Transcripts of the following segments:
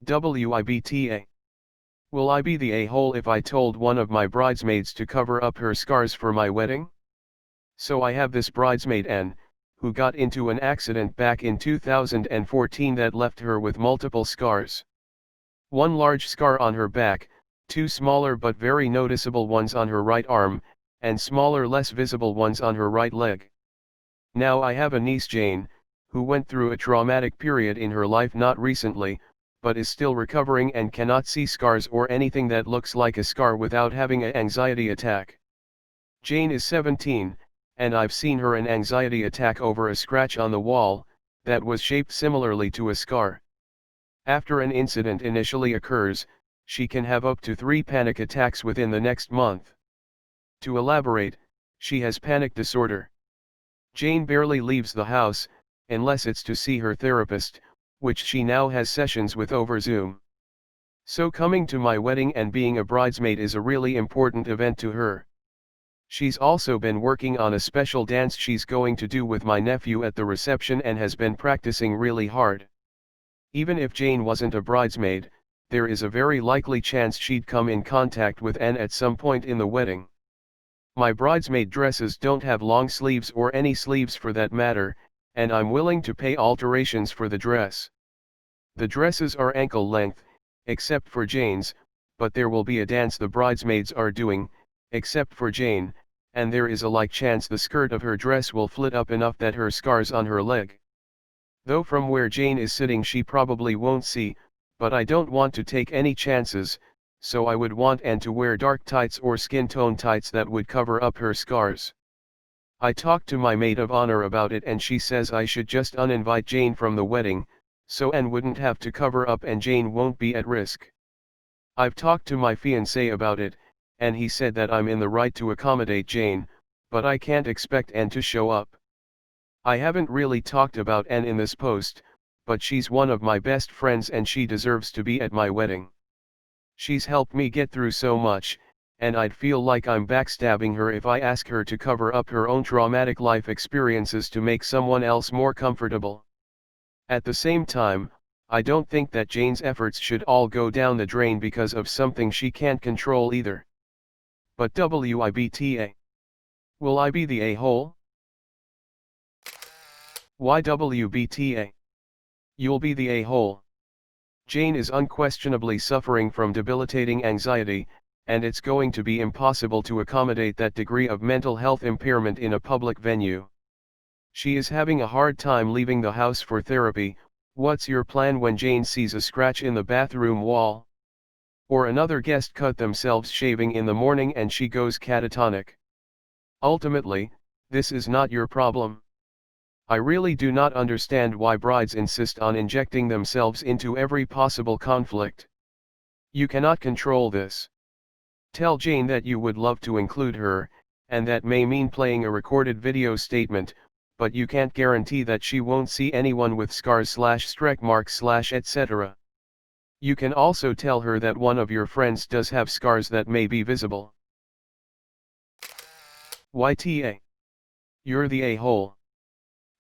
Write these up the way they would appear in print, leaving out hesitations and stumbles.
WIBTA. Will I be the a-hole if I told one of my bridesmaids to cover up her scars for my wedding? So I have this bridesmaid N, who got into an accident back in 2014 that left her with multiple scars. One large scar on her back, two smaller but very noticeable ones on her right arm, and smaller less visible ones on her right leg. Now I have a niece Jane, who went through a traumatic period in her life not recently, but is still recovering and cannot see scars or anything that looks like a scar without having an anxiety attack. Jane is 17, and I've seen her an anxiety attack over a scratch on the wall, that was shaped similarly to a scar. After an incident initially occurs, she can have up to 3 panic attacks within the next month. To elaborate, she has panic disorder. Jane barely leaves the house, unless it's to see her therapist, which she now has sessions with over Zoom. So coming to my wedding and being a bridesmaid is a really important event to her. She's also been working on a special dance she's going to do with my nephew at the reception and has been practicing really hard. Even if Jane wasn't a bridesmaid, there is a very likely chance she'd come in contact with N at some point in the wedding. My bridesmaid dresses don't have long sleeves or any sleeves for that matter, and I'm willing to pay alterations for the dress. The dresses are ankle length, except for Jane's, but there will be a dance the bridesmaids are doing, except for Jane, and there is a like chance the skirt of her dress will flit up enough that her scars on her leg. Though from where Jane is sitting she probably won't see, but I don't want to take any chances, so I would want Anne to wear dark tights or skin tone tights that would cover up her scars. I talked to my maid of honor about it and she says I should just uninvite Jane from the wedding, so Anne wouldn't have to cover up and Jane won't be at risk. I've talked to my fiancé about it, and he said that I'm in the right to accommodate Jane, but I can't expect Anne to show up. I haven't really talked about Anne in this post, but she's one of my best friends and she deserves to be at my wedding. She's helped me get through so much, and I'd feel like I'm backstabbing her if I ask her to cover up her own traumatic life experiences to make someone else more comfortable. At the same time, I don't think that Jane's efforts should all go down the drain because of something she can't control either. But WIBTA. Will I be the a-hole? Why WIBTA? You'll be the a-hole. Jane is unquestionably suffering from debilitating anxiety, and it's going to be impossible to accommodate that degree of mental health impairment in a public venue. She is having a hard time leaving the house for therapy. What's your plan when Jane sees a scratch in the bathroom wall? Or another guest cut themselves shaving in the morning and she goes catatonic? Ultimately, this is not your problem. I really do not understand why brides insist on injecting themselves into every possible conflict. You cannot control this. Tell Jane that you would love to include her, and that may mean playing a recorded video statement, but you can't guarantee that she won't see anyone with scars/stretch marks/etc. You can also tell her that one of your friends does have scars that may be visible. YTA. You're the a-hole.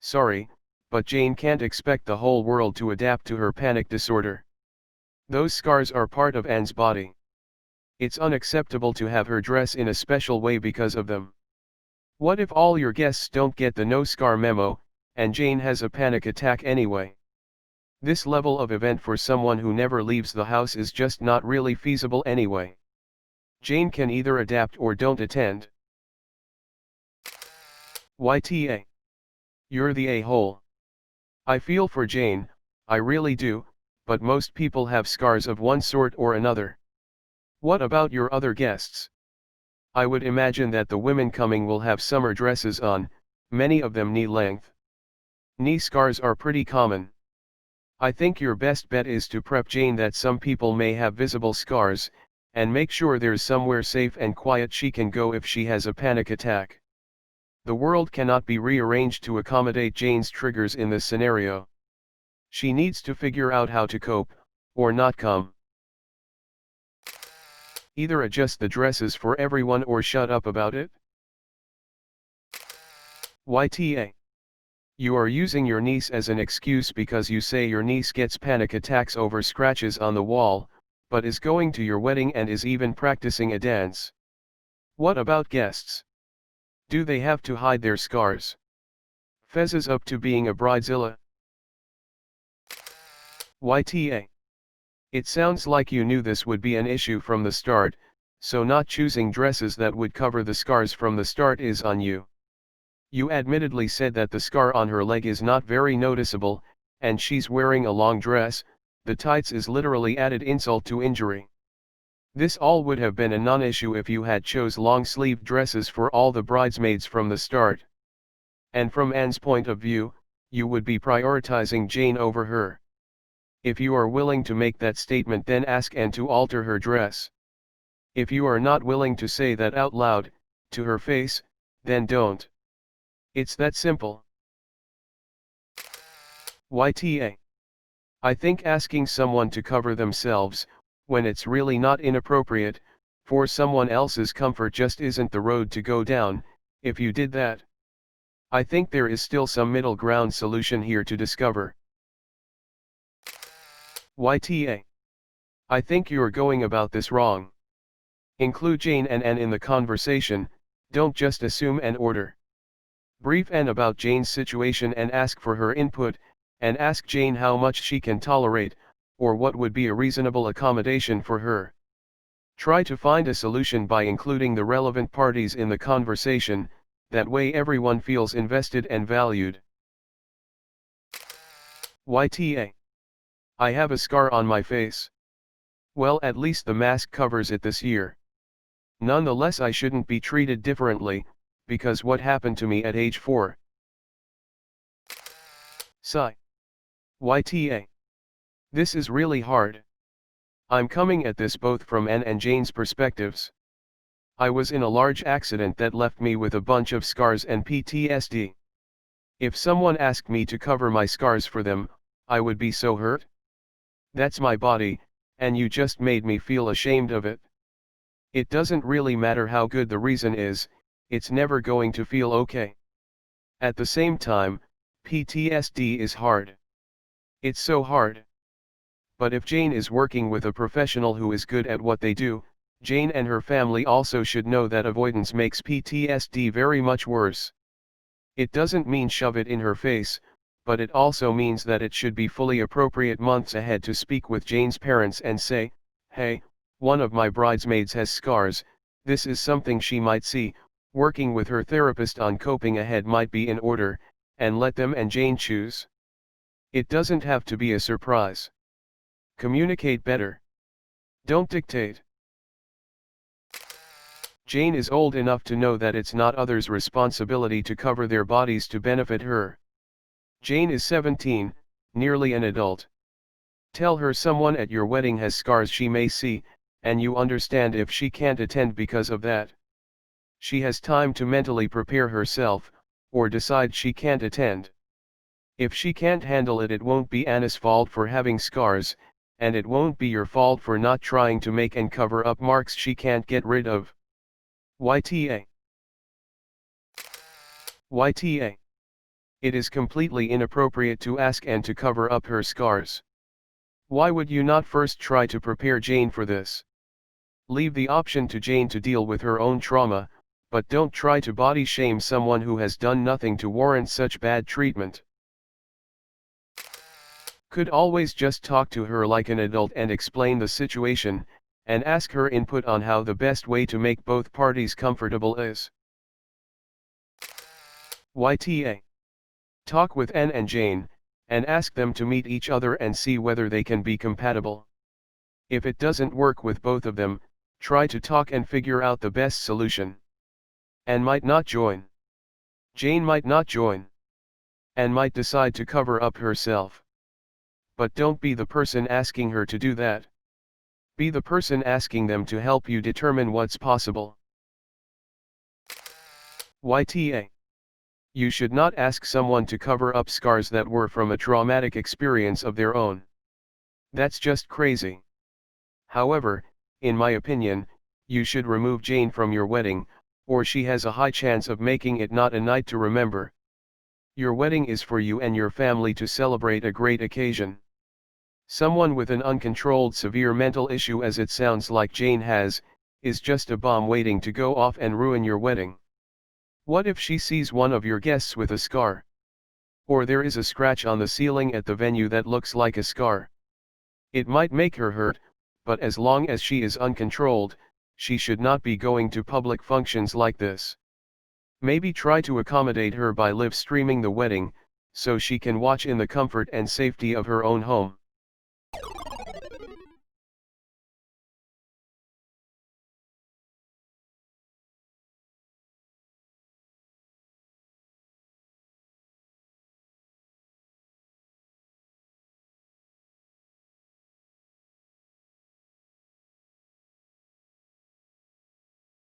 Sorry, but Jane can't expect the whole world to adapt to her panic disorder. Those scars are part of Anne's body. It's unacceptable to have her dress in a special way because of them. What if all your guests don't get the no scar memo, and Jane has a panic attack anyway? This level of event for someone who never leaves the house is just not really feasible anyway. Jane can either adapt or don't attend. YTA. You're the a-hole. I feel for Jane, I really do, but most people have scars of one sort or another. What about your other guests? I would imagine that the women coming will have summer dresses on, many of them knee length. Knee scars are pretty common. I think your best bet is to prep Jane that some people may have visible scars, and make sure there's somewhere safe and quiet she can go if she has a panic attack. The world cannot be rearranged to accommodate Jane's triggers in this scenario. She needs to figure out how to cope, or not come. Either adjust the dresses for everyone or shut up about it. YTA. You are using your niece as an excuse because you say your niece gets panic attacks over scratches on the wall, but is going to your wedding and is even practicing a dance. What about guests? Do they have to hide their scars? Fez is up to being a bridezilla. YTA. It sounds like you knew this would be an issue from the start, so not choosing dresses that would cover the scars from the start is on you. You admittedly said that the scar on her leg is not very noticeable, and she's wearing a long dress. The tights is literally added insult to injury. This all would have been a non-issue if you had chose long-sleeved dresses for all the bridesmaids from the start. And from Anne's point of view, you would be prioritizing Jane over her. If you are willing to make that statement, then ask Anne to alter her dress. If you are not willing to say that out loud, to her face, then don't. It's that simple. YTA. I think asking someone to cover themselves, when it's really not inappropriate, for someone else's comfort just isn't the road to go down. If you did that, I think there is still some middle ground solution here to discover. YTA. I think you're going about this wrong. Include Jane and Anne in the conversation, don't just assume and order. Brief Anne about Jane's situation and ask for her input, and ask Jane how much she can tolerate, or what would be a reasonable accommodation for her. Try to find a solution by including the relevant parties in the conversation, that way everyone feels invested and valued. YTA. I have a scar on my face. Well, at least the mask covers it this year. Nonetheless, I shouldn't be treated differently, because what happened to me at age 4? Sigh. YTA. This is really hard. I'm coming at this both from Anne and Jane's perspectives. I was in a large accident that left me with a bunch of scars and PTSD. If someone asked me to cover my scars for them, I would be so hurt. That's my body, and you just made me feel ashamed of it. It doesn't really matter how good the reason is, it's never going to feel okay. At the same time, PTSD is hard. It's so hard. But if Jane is working with a professional who is good at what they do, Jane and her family also should know that avoidance makes PTSD very much worse. It doesn't mean shove it in her face, but it also means that it should be fully appropriate months ahead to speak with Jane's parents and say, hey, one of my bridesmaids has scars, this is something she might see, working with her therapist on coping ahead might be in order, and let them and Jane choose. It doesn't have to be a surprise. Communicate better. Don't dictate. Jane is old enough to know that it's not others' responsibility to cover their bodies to benefit her. Jane is 17, nearly an adult. Tell her someone at your wedding has scars she may see, and you understand if she can't attend because of that. She has time to mentally prepare herself, or decide she can't attend. If she can't handle it, it won't be Anna's fault for having scars, and it won't be your fault for not trying to make and cover up marks she can't get rid of. YTA. YTA. It is completely inappropriate to ask Anne to cover up her scars. Why would you not first try to prepare Jane for this? Leave the option to Jane to deal with her own trauma, but don't try to body shame someone who has done nothing to warrant such bad treatment. Could always just talk to her like an adult and explain the situation, and ask her input on how the best way to make both parties comfortable is. YTA. Talk with Anne and Jane, and ask them to meet each other and see whether they can be compatible. If it doesn't work with both of them, try to talk and figure out the best solution. Anne might not join. Jane might not join. Anne might decide to cover up herself. But don't be the person asking her to do that. Be the person asking them to help you determine what's possible. YTA. You should not ask someone to cover up scars that were from a traumatic experience of their own. That's just crazy. However, in my opinion, you should remove Jane from your wedding, or she has a high chance of making it not a night to remember. Your wedding is for you and your family to celebrate a great occasion. Someone with an uncontrolled severe mental issue, as it sounds like Jane has, is just a bomb waiting to go off and ruin your wedding. What if she sees one of your guests with a scar? Or there is a scratch on the ceiling at the venue that looks like a scar? It might make her hurt, but as long as she is uncontrolled, she should not be going to public functions like this. Maybe try to accommodate her by live streaming the wedding, so she can watch in the comfort and safety of her own home.